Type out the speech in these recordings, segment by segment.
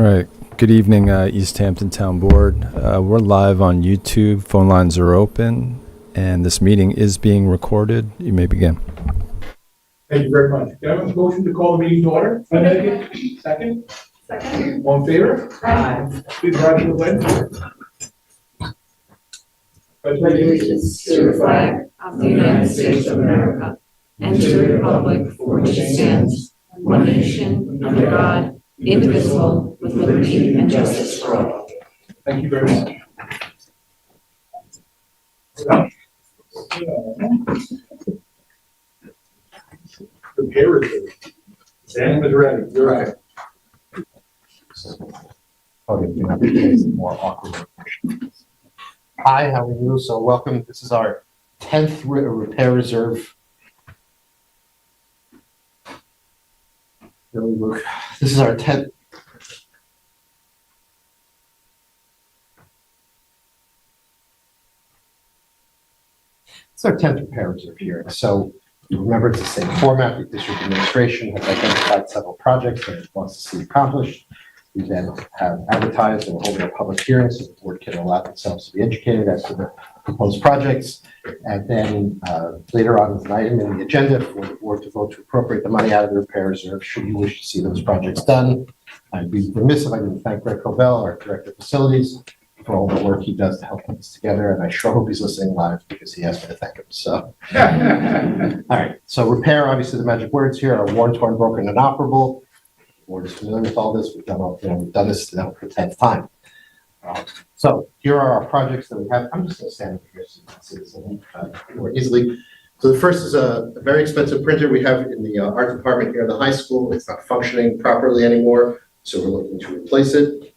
All right. Good evening, East Hampton Town Board. We're live on YouTube. Phone lines are open, and this meeting is being recorded. You may begin. Thank you very much. Do I have a motion to call the meeting to order? Second? Second. All in favor? Aye. Please rise to the pledge. Allegiance to the flag of the United States of America and to the republic for which it stands, one nation, under God, indivisible, with liberty and justice for all. Thank you very much. The pair is Sam is ready. You're right. More awkward. Hi, how are you? So welcome. This is our 10th repair reserve. This is our 10th. It's our 10th repair reserve hearing. So you remember it's the same format. The district administration has identified several projects that it wants to see accomplished. We then have advertised and holding a public hearing so the board can allow themselves to be educated as to the proposed projects. And then later on, is an item in the agenda for the board to vote to appropriate the money out of the repair reserve should you wish to see those projects done. I'd be remiss if I didn't thank Greg Covell, our director of facilities, for all the work he does to help put this together. And I sure hope he's listening live because he asked me to thank him. So, all right. So repair, obviously the magic words here are worn, torn, broken, and inoperable. Board is familiar with all this. We've done this now for the 10th time. So here are our projects that we have. I'm just going to stand up here so you can see this more easily. So the first is a very expensive printer we have in the art department here in the high school. It's not functioning properly anymore, so we're looking to replace it.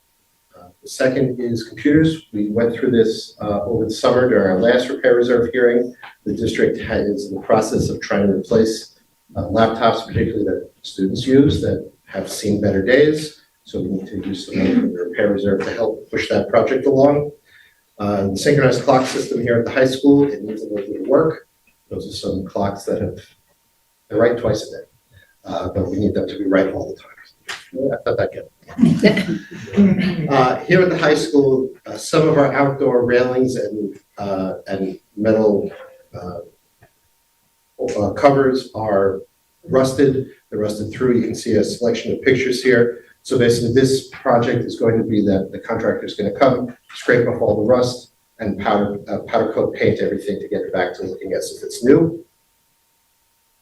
The second is computers. We went through this over the summer during our last repair reserve hearing. The district is in the process of trying to replace laptops, particularly that students use, that have seen better days, so we need to use some money from the repair reserve to help push that project along. The synchronized clock system here at the high school, it needs a little bit of work. Those are some clocks that they're right twice a day, but we need them to be right all the time. I thought that good. Here at the high school, some of our outdoor railings and metal covers are rusted. They're rusted through. You can see a selection of pictures here. So basically this project is going to be that the contractor is going to come, scrape off all the rust, and powder coat paint everything to get it back to looking as if it's new.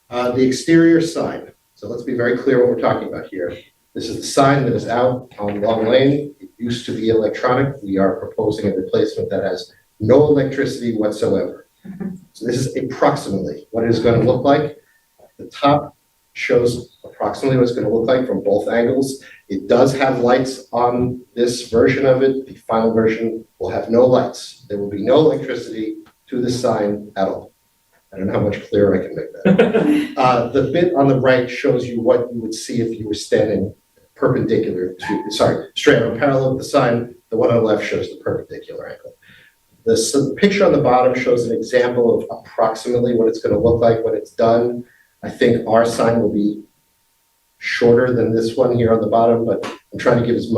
The exterior sign. So let's be very clear what we're talking about here. This is the sign that is out on Long Lane. It used to be electronic. We are proposing a replacement that has no electricity whatsoever. So this is approximately what it is going to look like. The top shows approximately what it's going to look like from both angles. It does have lights on this version of it. The final version will have no lights. There will be no electricity to the sign at all. I don't know how much clearer I can make that. The bit on the right shows you what you would see if you were standing perpendicular to, straight on parallel with the sign. The one on the left shows the perpendicular angle. The picture on the bottom shows an example of approximately what it's going to look like when it's done. I think our sign will be shorter than this one here on the bottom, but I'm trying to give as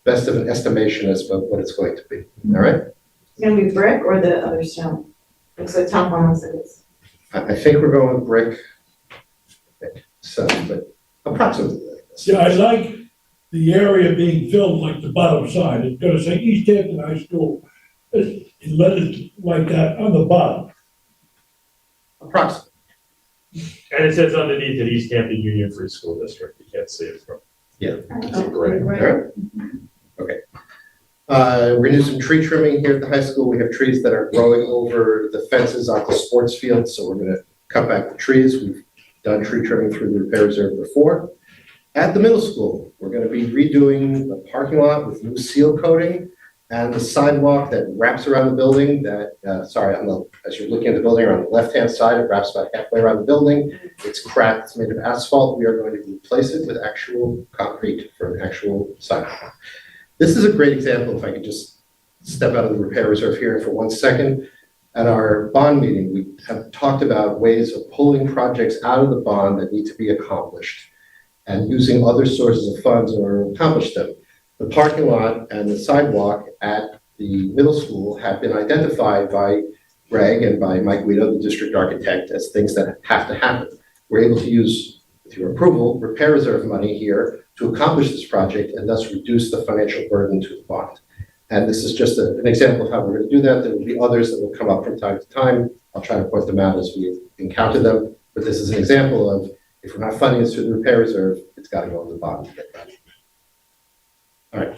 best of an estimation as of what it's going to be. All right? It's going to be brick or the other stone? Looks like top one looks like it's. I think we're going with brick. So, but approximately like this. Yeah, I like the area being filled like the bottom side. It's going to say East Hampton High School. It letters like that on the bottom. Approximately. And it says underneath it, East Hampton Union Free School District. You can't see it from. Yeah. Great. All right. Okay. We're gonna do some tree trimming here at the high school. We have trees that are growing over the fences onto sports fields, so we're gonna cut back the trees. We've done tree trimming through the repair reserve before. At the middle school, we're gonna be redoing the parking lot with new seal coating and the sidewalk that wraps around the building as you're looking at the building on the left-hand side, it wraps about halfway around the building. It's cracked, it's made of asphalt. We are going to replace it with actual concrete for an actual sidewalk. This is a great example, if I could just step out of the repair reserve here for 1 second. At our bond meeting, we have talked about ways of pulling projects out of the bond that need to be accomplished and using other sources of funds in order to accomplish them. The parking lot and the sidewalk at the middle school have been identified by Greg and by Mike Guido, the district architect, as things that have to happen. We're able to use, with your approval, repair reserve money here to accomplish this project and thus reduce the financial burden to the bond. And this is just an example of how we're going to do that. There will be others that will come up from time to time. I'll try to point them out as we encounter them. But this is an example of, if we're not funding this through the repair reserve, it's got to go in the bond to get that. All right.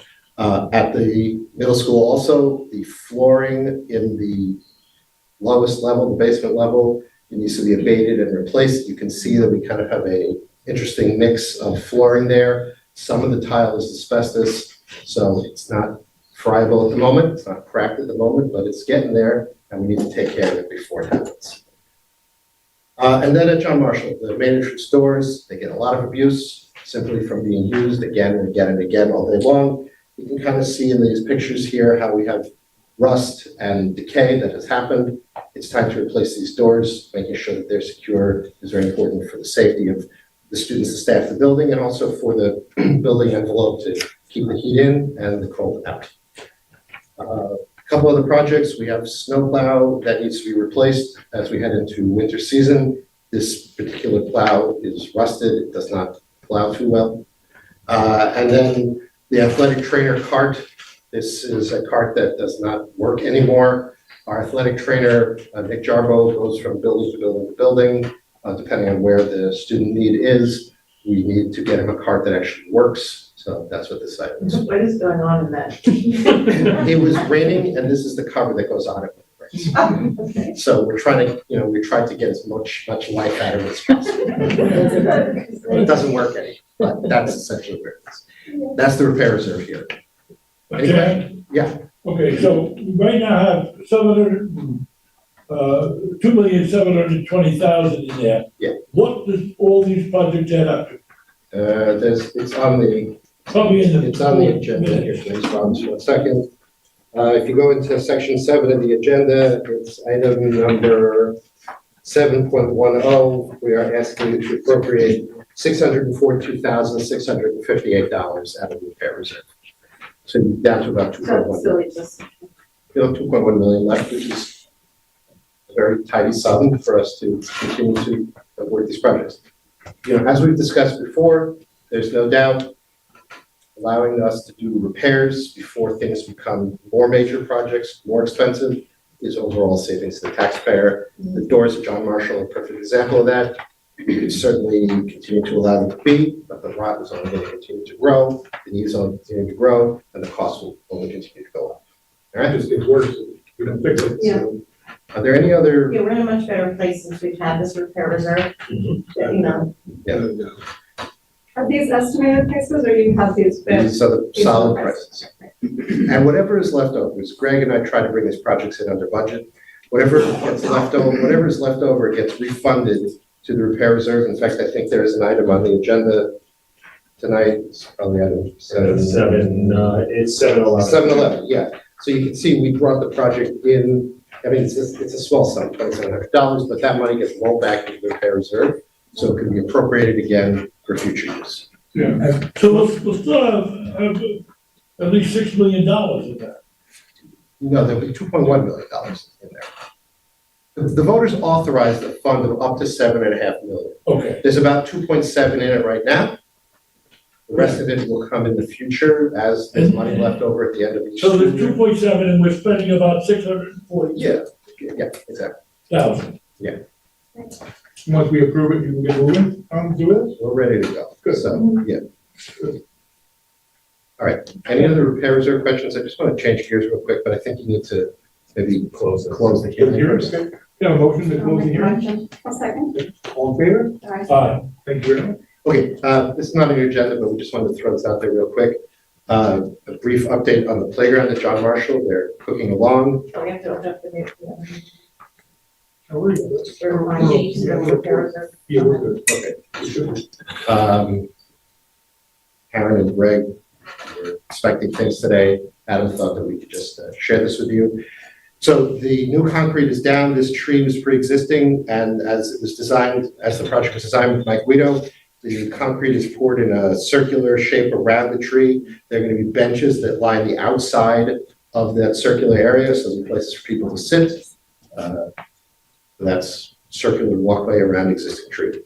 At the middle school also, the flooring in the lowest level, the basement level, it needs to be abated and replaced. You can see that we kind of have a interesting mix of flooring there. Some of the tile is asbestos, so it's not friable at the moment. It's not cracked at the moment, but it's getting there, and we need to take care of it before it happens. And then at John Marshall, the main entrance doors, they get a lot of abuse simply from being used again and again and again all day long. You can kind of see in these pictures here how we have rust and decay that has happened. It's time to replace these doors. Making sure that they're secure is very important for the safety of the students and staff of the building, and also for the building envelope to keep the heat in and the cold out. A couple other projects. We have snowplow that needs to be replaced as we head into winter season. This particular plow is rusted. It does not plow too well. And then the athletic trainer cart. This is a cart that does not work anymore. Our athletic trainer, Nick Jarbo, goes from building to building to building, depending on where the student need is. We need to get him a cart that actually works. So that's what this site is. What is going on in that? It was raining, and this is the cover that goes on it when it rains. Okay. So we're trying to, we tried to get as much life out of it as possible. But it doesn't work anymore, but that's essentially where it is. That's the repair reserve here. Okay. Yeah. Okay, so we right now have 2,720,000 in there. Yeah. What does all these projects add up to? It's on the Probably in the. It's on the agenda here, please, Bob, just 1 second. If you go into section 7 of the agenda, it's item number 7.10. We are asking you to appropriate $642,658 out of the repair reserve. So you're down to about 2.1 million. You have 2.1 million left, which is a very tidy sum for us to continue to work these projects. As we've discussed before, there's no doubt allowing us to do repairs before things become more major projects, more expensive, is overall savings to the taxpayer. The doors at John Marshall are a perfect example of that. You could certainly continue to allow them to be, but the rot is only going to continue to grow, the needs only continue to grow, and the cost will only continue to go up. All right? It's worse, we don't fix it. Yeah. Are there any other? Yeah, we're in a much better place since we've had this repair reserve, Are these estimated prices or you have these bids? These are the solid prices. And whatever is left over, because Greg and I try to bring these projects in under budget, whatever gets left over, whatever is left over gets refunded to the repair reserve. In fact, I think there is an item on the agenda tonight. It's probably item It's 711. 711, yeah. So you can see we brought the project in. I mean, it's a small sum, $2,700, but that money gets rolled back into the repair reserve, so it can be appropriated again for future use. Yeah, so we'll still have at least $6 million in that. No, there'll be $2.1 million in there. The voters authorized a fund of up to $7.5 million. Okay, There's about 2.7 in it right now. The rest of it will come in the future as there's money left over at the end of each. so there's school year. 2.7 and we're spending about 640,000. Yeah, exactly. Once we approve it, you can get moving, do this? We're ready to go. Good. So, yeah. All right. Any other repair reserve questions? I just want to change gears real quick, but I think you need to maybe close the hearing first. Yeah, motion to close the hearing. I'll second. All in favor? Aye. Thank you very much. Okay, this is not on your agenda, but we just wanted to throw this out there real quick. A brief update on the playground at John Marshall. They're cooking along. so we have to open up the new. How are you? We're reminding you to repair reserve. Yeah, we're good. Okay. We should. Karen and Greg were inspecting things today. Adam thought that we could just share this with you. So the new concrete is down. This tree was pre-existing, and as it was designed, as the project was designed with Mike Guido, The concrete is poured in a circular shape around the tree. There are going to be benches that line the outside of that circular area, so there's places for people to sit. That's circular walkway around existing tree.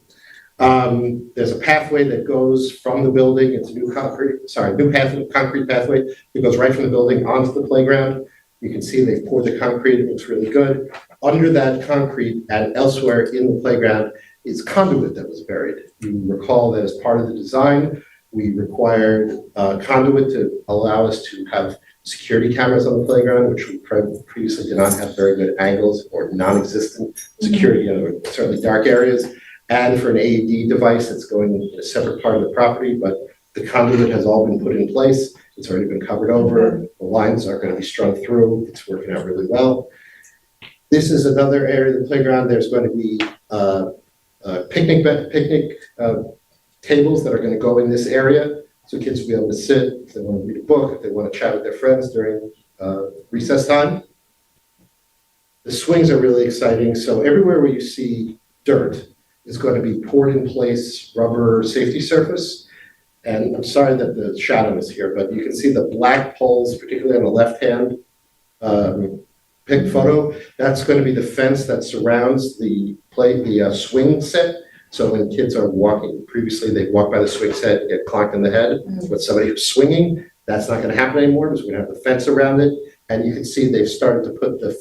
There's a pathway that goes from the building. It's a new concrete pathway that goes right from the building onto the playground. You can see they've poured the concrete. It looks really good. Under that concrete and elsewhere in the playground is conduit that was buried. You recall that as part of the design, we required conduit to allow us to have security cameras on the playground, which we previously did not have very good angles or non-existent security, certainly dark areas. And for an AED device that's going in a separate part of the property, but the conduit has all been put in place. It's already been covered over. The lines are going to be strung through. It's working out really well. This is another area of the playground. There's going to be picnic tables that are going to go in this area, so kids will be able to sit if they want to read a book, if they want to chat with their friends during recess time. The swings are really exciting. So everywhere where you see dirt is going to be poured in place rubber safety surface. And I'm sorry that the shadow is here, but you can see the black poles, particularly on the left-hand pic photo. That's going to be the fence that surrounds the swing set. So when kids are walking, previously they walk by the swing set and get clonked in the head with somebody who's swinging. That's not going to happen anymore because we're going to have the fence around it. And you can see they've started to put the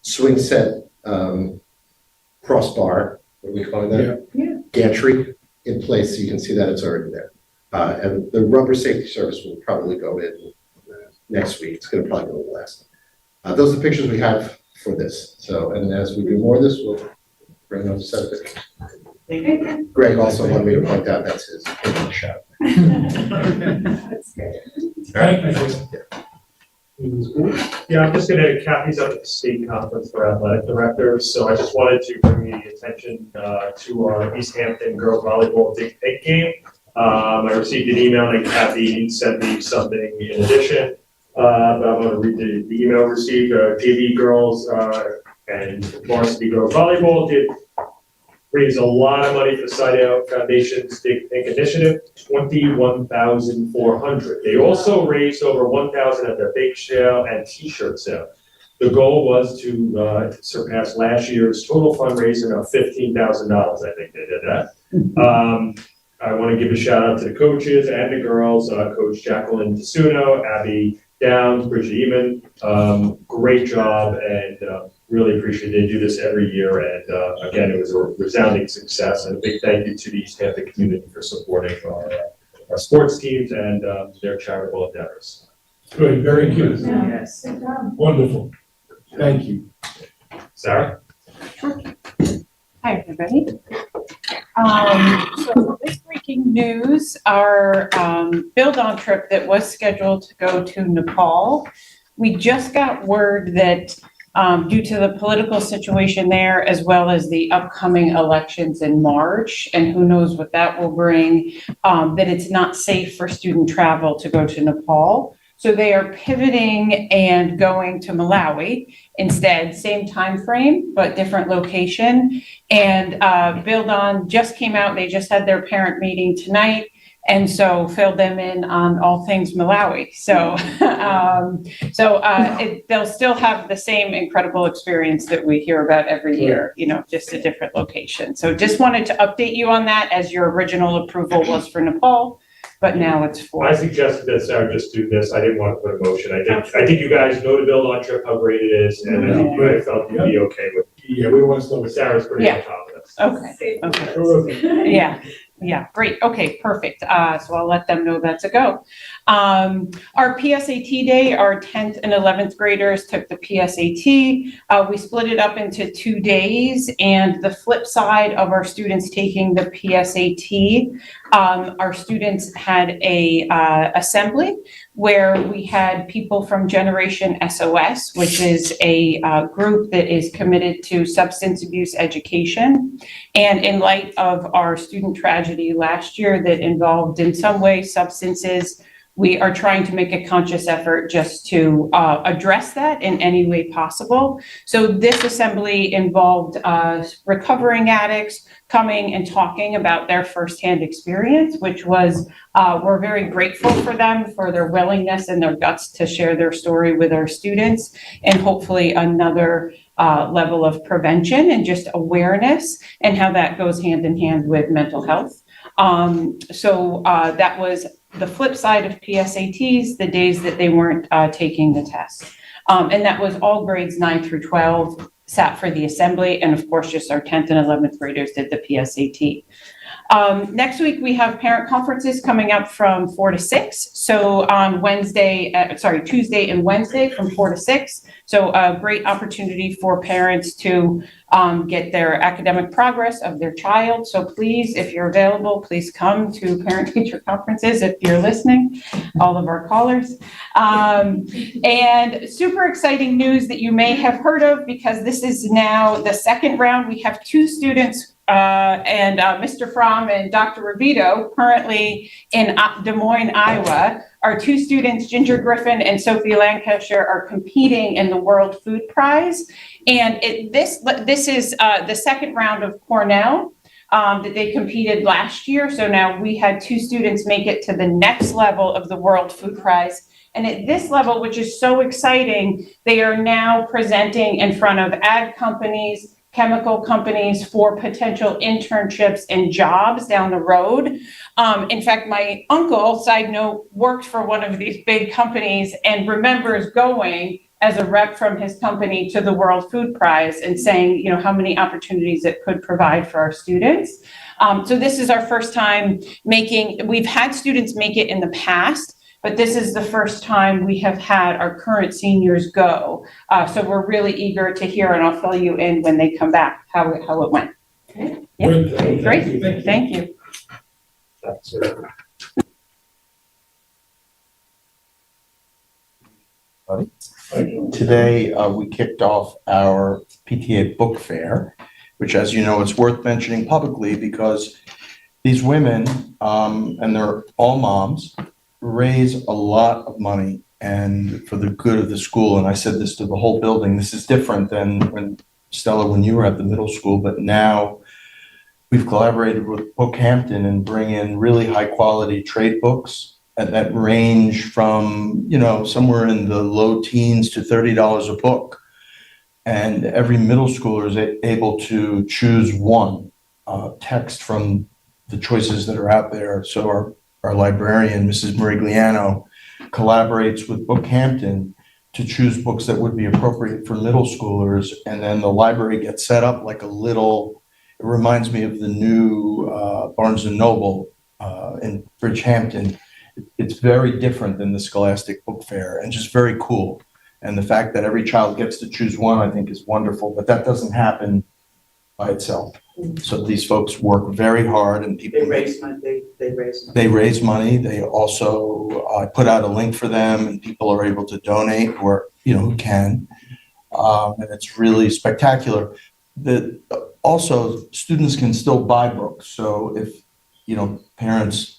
swing set crossbar, what are we calling that? Gantry in place, so you can see that it's already there. And the rubber safety service will probably go in next week. It's going to probably go last. Those are the pictures we have for this. So, and as we do more of this, we'll bring those set of pictures. Greg also wanted me to point out that's his shot. That's good. Thank you. Yeah, I'm just gonna, Kathy's up at the state conference for athletic directors, so I just wanted to bring the attention to our East Hampton girls volleyball Big Pink game. I received an email and Kathy sent me something in addition, but I'm gonna read the email received. JV girls and varsity girls volleyball did raise a lot of money for the Side Out Foundation's Big Pink Initiative, $21,400. They also raised over $1,000 at their bake sale and T-shirt sale. The goal was to surpass last year's total fundraising of $15,000. I think they did that. I want to give a shout out to the coaches and the girls, Coach Jacqueline Tasuno, Abby Downs, Bridget Eamon. Great job, and really appreciate they do this every year. And again, it was a resounding success. And a big thank you to the East Hampton community for supporting our sports teams and their charitable endeavors. Good, very good. Yes. Wonderful. Thank you. Sarah? Hi, everybody. So this breaking news, our Build On trip that was scheduled to go to Nepal, we just got word that due to the political situation there, as well as the upcoming elections in March, and who knows what that will bring, that it's not safe for student travel to go to Nepal. So they are pivoting and going to Malawi instead, same time frame, but different location. And Build On just came out, they just had their parent meeting tonight, and so filled them in on all things Malawi. So, they'll still have the same incredible experience that we hear about every year, you know, just a different location. So just wanted to update you on that, as your original approval was for Nepal, but now it's for. I suggested that Sarah just do this. I didn't want to put a motion. I think you guys know the Build On trip, how great it is, and I think you guys felt you'd be okay with. Yeah, we want to start with Sarah's pretty on top of this. Okay. Yeah, great. Okay, perfect. So I'll let them know that's a go. Our PSAT day, our 10th and 11th graders took the PSAT. We split it up into 2 days, and the flip side of our students taking the PSAT, our students had a assembly where we had people from Generation SOS, which is a group that is committed to substance abuse education. And in light of our student tragedy last year that involved in some way substances, we are trying to make a conscious effort just to address that in any way possible. So this assembly involved recovering addicts coming and talking about their firsthand experience, which was, we're very grateful for them for their willingness and their guts to share their story with our students, and hopefully another level of prevention and just awareness and how that goes hand in hand with mental health. So that was the flip side of PSATs, the days that they weren't taking the test. And that was all grades 9 through 12 sat for the assembly. And of course, just our 10th and 11th graders did the PSAT. Next week, we have parent conferences coming up from 4 to 6. So on Tuesday and Wednesday from 4 to 6. So a great opportunity for parents to get their academic progress of their child. So please, if you're available, please come to parent-teacher conferences if you're listening, all of our callers. And super exciting news that you may have heard of, because this is now the second round. We have 2 students and Mr. Fromm and Dr. Revito, currently in Des Moines, Iowa. Our 2 students, Ginger Griffin and Sophie Lancashire, are competing in the World Food Prize. And this is the second round of Cornell that they competed last year. So now we had 2 students make it to the next level of the World Food Prize. And at this level, which is so exciting, they are now presenting in front of ag companies, chemical companies for potential internships and jobs down the road. In fact, my uncle, side note, worked for one of these big companies and remembers going as a rep from his company to the World Food Prize and saying, how many opportunities it could provide for our students. So this is our first time we've had students make it in the past, but this is the first time we have had our current seniors go. So we're really eager to hear, and I'll fill you in when they come back, how it went. Yeah. Great, thank you. That's it. Today, we kicked off our PTA book fair, which, as you know, it's worth mentioning publicly because these women, and they're all moms, raise a lot of money and for the good of the school. And I said this to the whole building. This is different than when you were at the middle school, but now we've collaborated with Bookhampton and bring in really high quality trade books that range from, somewhere in the low teens to $30 a book. And every middle schooler is able to choose one text from the choices that are out there. So our librarian, Mrs. Merigliano, collaborates with Bookhampton to choose books that would be appropriate for middle schoolers. And then the library gets set up like it reminds me of the new Barnes & Noble in Bridgehampton. It's very different than the Scholastic Book Fair and just very cool. And the fact that every child gets to choose one, I think, is wonderful, but that doesn't happen by itself. So these folks work very hard, and people raise money. They raise money. They also put out a link for them, and people are able to donate, or who can. And it's really spectacular. Also, students can still buy books. So if parents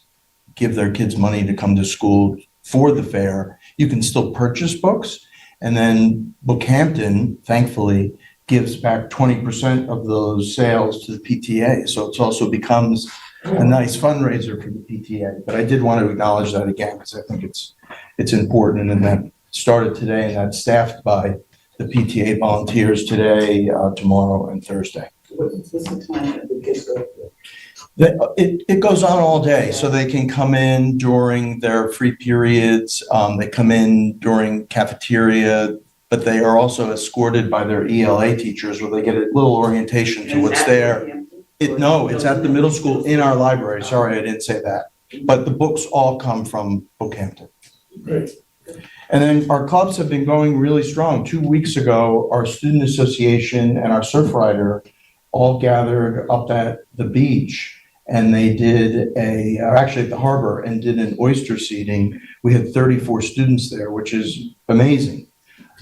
give their kids money to come to school for the fair, you can still purchase books. And then Bookhampton, thankfully, gives back 20% of those sales to the PTA. So it also becomes a nice fundraiser for the PTA. But I did want to acknowledge that again, because I think it's important. And that started today, and that's staffed by the PTA volunteers today, tomorrow, and Thursday. What's the time that the kids go? It goes on all day, so they can come in during their free periods. They come in during cafeteria, but they are also escorted by their ELA teachers, where they get a little orientation to what's there. It's at the middle school in our library. Sorry, I didn't say that. But the books all come from Bookhampton. Great. And then our clubs have been going really strong. 2 weeks ago, our student association and our Surfrider all gathered up at the beach, and they did actually at the harbor, and did an oyster seeding. We had 34 students there, which is amazing.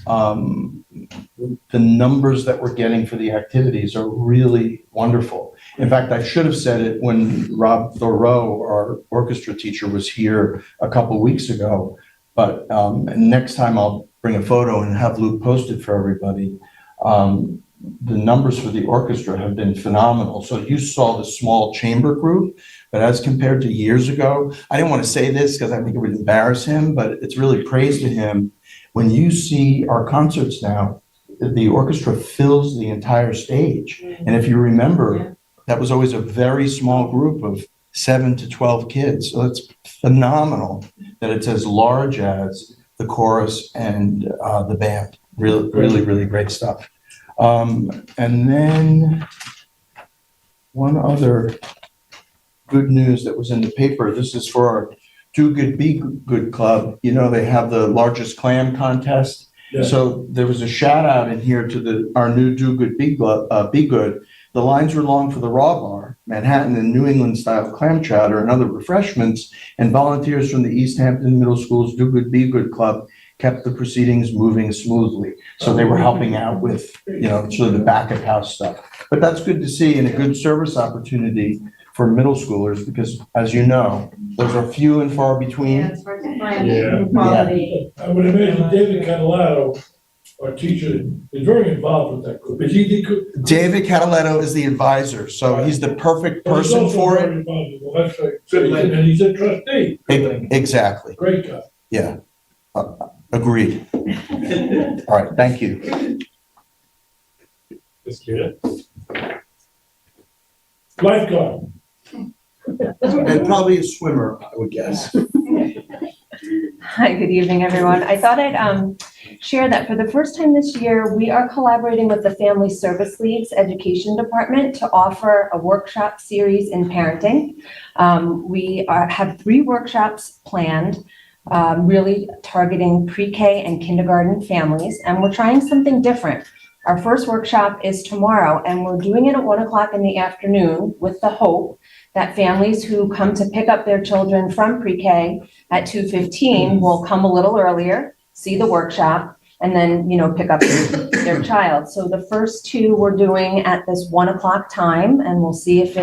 the numbers that we're getting for the activities are really wonderful. In fact, I should have said it when Rob Thoreau, our orchestra teacher, was here a couple weeks ago. But next time I'll bring a photo and have Luke post it for everybody. The numbers for the orchestra have been phenomenal. So you saw the small chamber group, but as compared to years ago, I didn't want to say this because I think it would embarrass him, but it's really praise to him. When you see our concerts now, the orchestra fills the entire stage. And if you remember, that was always a very small group of 7 to 12 kids. So it's phenomenal that it's as large as the chorus and the band. Really, really, really great stuff. And then one other good news that was in the paper. This is for our Do Good, Be Good Club. You know, they have the largest clam contest. Yeah. So there was a shout out in here to our new Do Good, Be Good. The lines were long for the raw bar, Manhattan and New England style clam chowder and other refreshments, and volunteers from the East Hampton Middle School's Do Good, Be Good Club kept the proceedings moving smoothly. So they were helping out with, sort of the back of house stuff. But that's good to see and a good service opportunity for middle schoolers because, as you know, those are few and far between. it's hard to find Yeah. quality. I would imagine David Catalano, our teacher, is very involved with that group. Is he the? David Cataletto is the advisor, so he's the perfect But he's person also for very it. involved with the website. And he's a trustee. Exactly, Great guy. yeah. Agreed. All right, thank you. Just curious. Lifeguard. And probably a swimmer, I would guess. Hi, good evening, everyone. I thought I'd share that for the first time this year, we are collaborating with the Family Service League's Education Department to offer a workshop series in parenting. We have 3 workshops planned, really targeting pre-K and kindergarten families, and we're trying something different. Our first workshop is tomorrow, and we're doing it at 1 o'clock in the afternoon with the hope that families who come to pick up their children from pre-K at 2:15 will come a little earlier, see the workshop, and then, pick up their child. So the first 2 we're doing at this 1 o'clock time, and we'll see if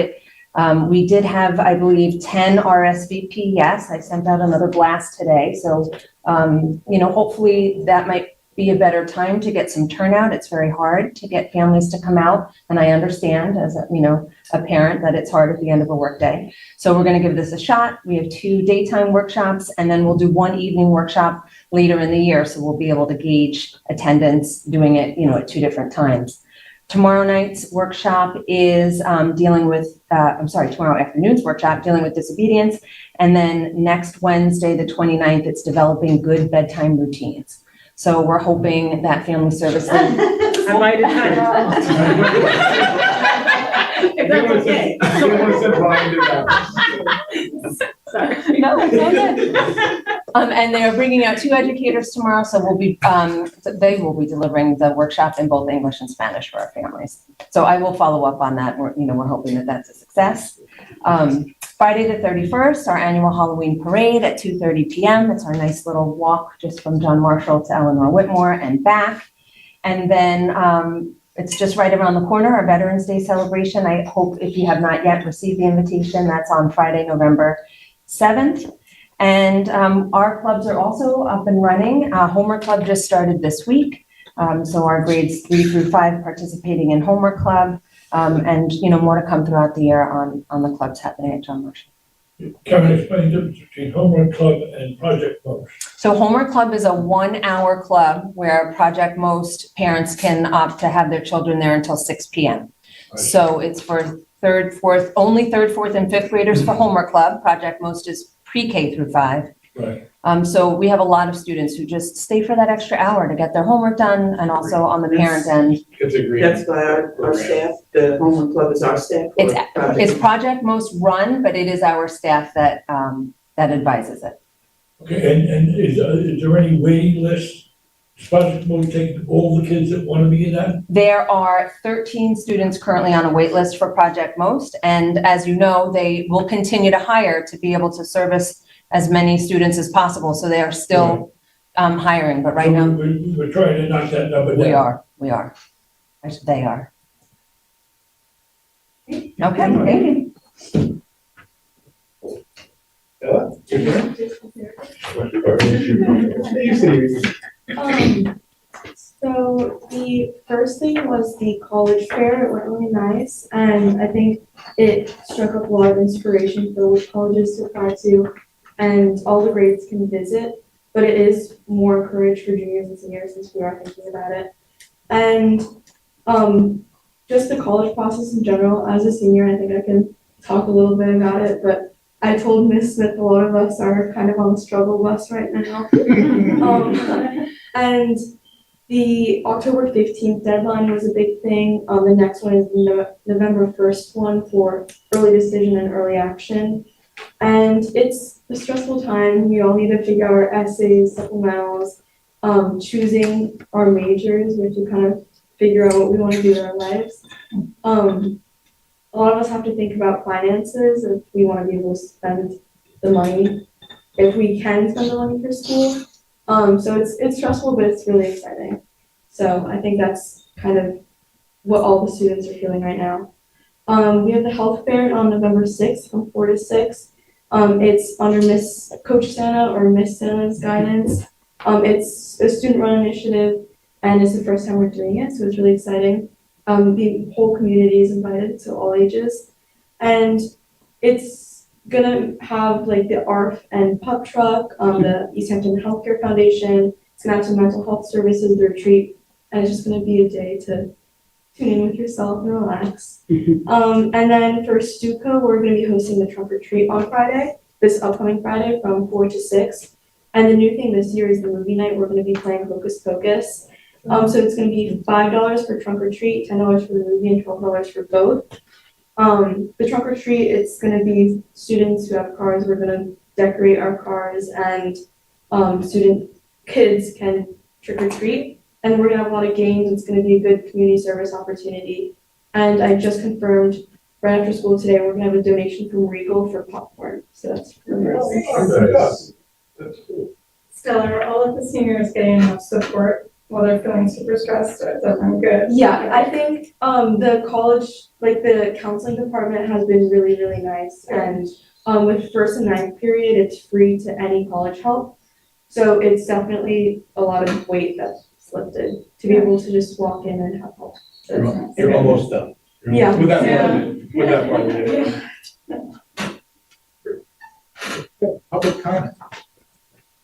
we did have, I believe, 10 RSVP. Yes, I sent out another blast today. So, hopefully that might be a better time to get some turnout. It's very hard to get families to come out. And I understand as a parent that it's hard at the end of a workday. So we're going to give this a shot. We have 2 daytime workshops, and then we'll do 1 evening workshop later in the year. So we'll be able to gauge attendance doing it, at 2 different times. Tomorrow night's workshop is tomorrow afternoon's workshop dealing with disobedience. And then next Wednesday, the 29th, it's developing good bedtime routines. So we're hoping that Family Services. I might have If that's okay. Sorry. No, it's all good. And they're bringing out 2 educators tomorrow, so they will be delivering the workshop in both English and Spanish for our families. So I will follow up on that. We're hoping that that's a success. Friday the 31st, our annual Halloween parade at 2:30 p.m. It's our nice little walk just from John Marshall to Eleanor Whitmore and back. And then it's just right around the corner, our Veterans Day celebration. I hope if you have not yet received the invitation, that's on Friday, November 7th. And our clubs are also up and running. Homework Club just started this week. So our grades 3 through 5 participating in Homework Club. And more to come throughout the year on the clubs happening at John Marshall. Kevin, explain the difference between Homework Club and Project Most. So Homework Club is a 1-hour club where Project Most parents can opt to have their children there until 6 p.m. So it's for only third, fourth, and fifth graders for Homework Club. Project Most is pre-K through 5. Right. So we have a lot of students who just stay for that extra hour to get their homework done, and also on the parent end. It's a great. That's by our staff, the homework club is our staff. or project? It's Project Most run, but it is our staff that advises it. Okay, and is there any waiting list? Is Project Most taking all the kids that want to be in that? There are 13 students currently on a wait list for Project Most, and as you know, they will continue to hire to be able to service as many students as possible. So they are still hiring, but right now, We're trying to knock that number down. we are. Actually, they are. Okay, thank you. Ella, your turn. So the first thing was the college fair. It went really nice, and I think it struck up a lot of inspiration for which colleges to apply to, and all the grades can visit. But it is more encouraged for juniors and seniors since we are thinking about it. And just the college process in general. As a senior, I think I can talk a little bit about it, but I told Miss Smith a lot of us are kind of on the struggle bus right now. And the October 15th deadline was a big thing. The next one is the November 1st one for early decision and early action. And it's a stressful time. We all need to figure out our essays, supplementals, choosing our majors. We have to kind of figure out what we want to do in our lives. A lot of us have to think about finances if we want to be able to spend the money, if we can spend the money for school. So it's stressful, but it's really exciting. So I think that's kind of what all the students are feeling right now. We have the health fair on November 6th from 4 to 6. It's under Miss Coach Santa or Miss Santa's guidance. It's a student-run initiative, and it's the first time we're doing it, so it's really exciting. The whole community is invited, so all ages. And it's gonna have like the ARF and pup truck, the East Hampton Healthcare Foundation. It's gonna have some mental health services, the retreat, and it's just gonna be a day to tune in with yourself and relax. And then for Stuco, we're gonna be hosting the trunk or treat on Friday, this upcoming Friday from 4 to 6. And the new thing this year is the movie night. We're gonna be playing Hocus Pocus. So it's gonna be $5 for trunk or treat, $10 for the movie, and $12 for both. The trunk or treat, it's gonna be students who have cars. We're gonna decorate our cars, and kids can trick or treat. And we're gonna have a lot of games. It's gonna be a good community service opportunity. And I just confirmed right after school today, we're gonna have a donation from Regal for popcorn. So that's really nice. That's cool. Stella, are all of the seniors getting enough support while they're feeling super stressed? Or is everyone good? Yeah, I think the college, like the counseling department has been really, really nice. And with first and ninth period, it's free to any college help. So it's definitely a lot of weight that's lifted to be able to just walk in and have help. So it's nice. You're almost done. Yeah. With that part of it, with that part of it. Okay, public comment.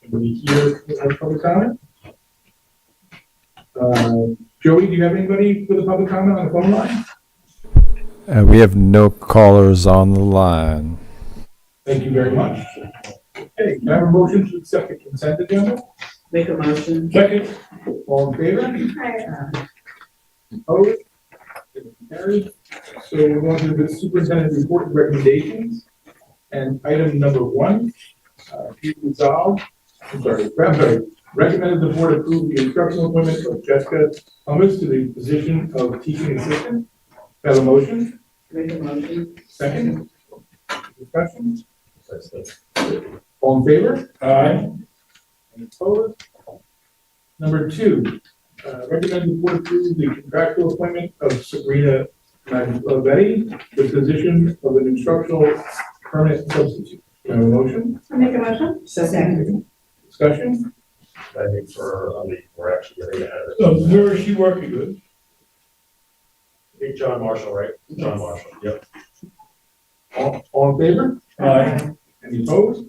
Anybody here who has public comment? Joey, do you have anybody with a public comment on the phone line? We have no callers on the line. Thank you very much. Okay, can I have a motion to accept the consent agenda? Make a motion. Second, all in favor? Opposed? Carried. So we're going to the superintendent's report and recommendations. And item number 1, be resolved, recommended the board approve the instructional appointment of Jessica Thomas to the position of teaching assistant. Have a motion? Make a motion. Second? Discussion? All in favor? Aye. Any opposed? Number 2, recommend the board approve the contractual appointment of Sabrina Betty, the position of an instructional permanent substitute. Have a motion? I'll make a motion. Second. Discussion? I think we're actually getting ahead of it. So where is she working with? I think John Marshall, right? John Marshall, yep. All in favor? Aye. Any opposed?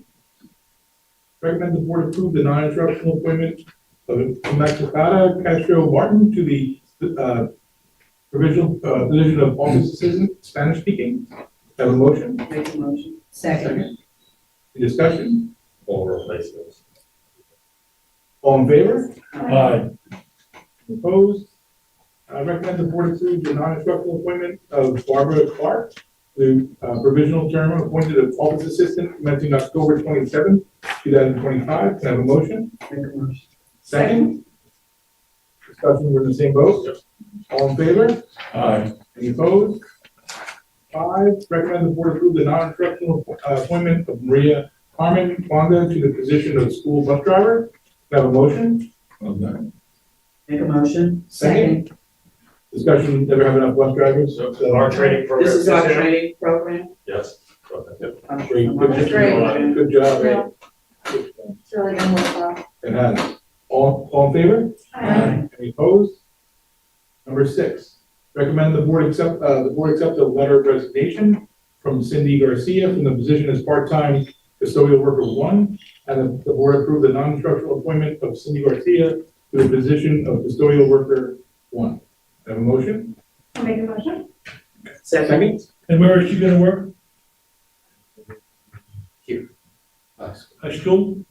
Recommend the board approve the non-instructional appointment of Immaculata Castro Martin to the provisional position of office assistant, Spanish speaking. Have a motion? Make a motion. Second. Any discussion? All replacements. All in favor? Aye. Any opposed? I recommend the board approve the non-instructional appointment of Barbara Clark, the provisional term appointed as office assistant commencing October 27th, 2025. Can I have a motion? Make a motion. Second? Discussion, we're in the same boat? All in favor? Aye. Any opposed? 5, recommend the board approve the non-instructional appointment of Maria Carmen Wanda to the position of school bus driver, I have a motion? Okay. Make a motion. Second. Discussion, never have enough bus drivers, so. Our training program. This is our training program. Yes. Great, That's great. Good job, Yeah. Ed. It's really gonna work well. It has. All in favor? Any opposed? Number 6, recommend the board accept a letter of resignation from Cindy Garcia from the position as part-time custodial worker 1, and the board approve the non-instructional appointment of Cindy Garcia to the position of custodial worker 1. Have a motion? I'll make a motion. Second. And where is she gonna work? Here. High school?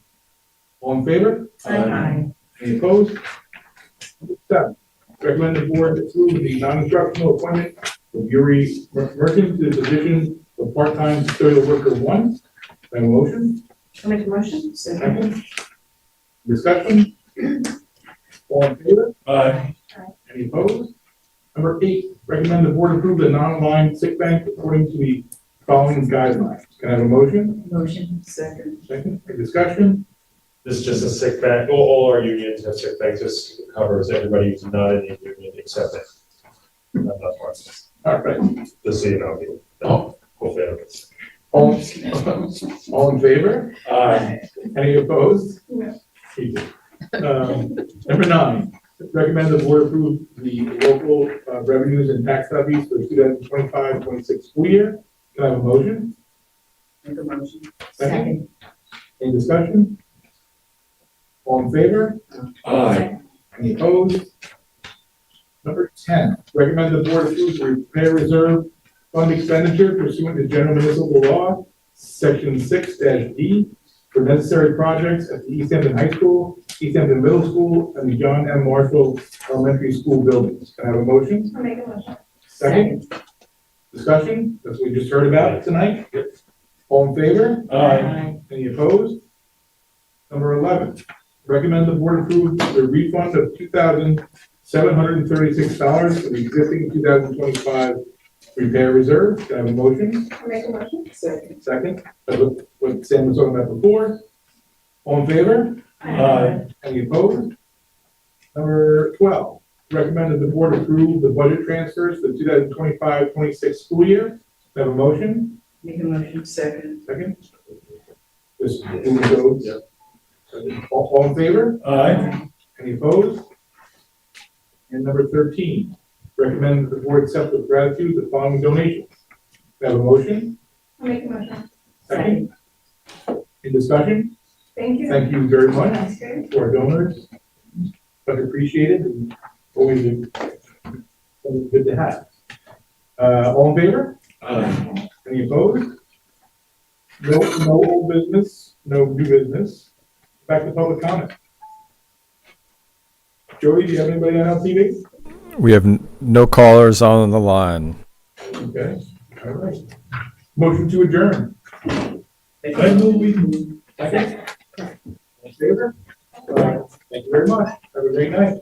All in favor? Aye. Any opposed? Number 7, recommend the board approve the non-instructional appointment of Yuri Merkin to the position of part-time custodial worker 1. Have a motion? I'll make a motion. Second. Second. Discussion? All in favor? Aye. Any opposed? Number 8, recommend the board approve the non-aligned sick bank according to the following guidelines. Can I have a motion? Motion. Second. Second. Any discussion? This is just a sick bank, all our unions have sick banks, this covers everybody who's not in the union except that. Not that part, All right. just so you know. Oh. Whole benefits. All in favor? Aye. Any opposed? No. Number 9, recommend the board approve the local revenues and tax levies for 2025-26 school year. Can I have a motion? Make a motion. Second. Any discussion? All in favor? Aye. Any opposed? Number 10, recommend the board approve the repair reserve fund expenditure pursuant to general municipal law, section 6-D, for necessary projects at the East Hampton High School, East Hampton Middle School, and the John M. Marshall Elementary School buildings. Can I have a motion? I'll make a motion. Second. Discussion, that's what we just heard about tonight. All in favor? Aye. Any opposed? Number 11, recommend the board approve the refund of $2,736 for the existing 2025 repair reserve. Can I have a motion? I'll make a motion. Second. Second. That's what Sam was talking about before. All in favor? Any opposed? Number 12, recommend that the board approve the budget transfers for the 2025-26 school year. Can I have a motion? Make a motion. Second. Second. Just move those. All in favor? Aye. Any opposed? And number 13, recommend that the board accept with gratitude the following donations. Can I have a motion? I'll make a motion. Second. In discussion? Thank you. Thank you very much That's great. to our donors. Much appreciated and always good to have. All in favor? Any opposed? No old business, no new business. Back to public comment. Joey, do you have anybody on LTV? We have no callers on the line. Okay, all right. Motion to adjourn. Make I move we move. Second. All in favor? Thank you very much. Have a great night.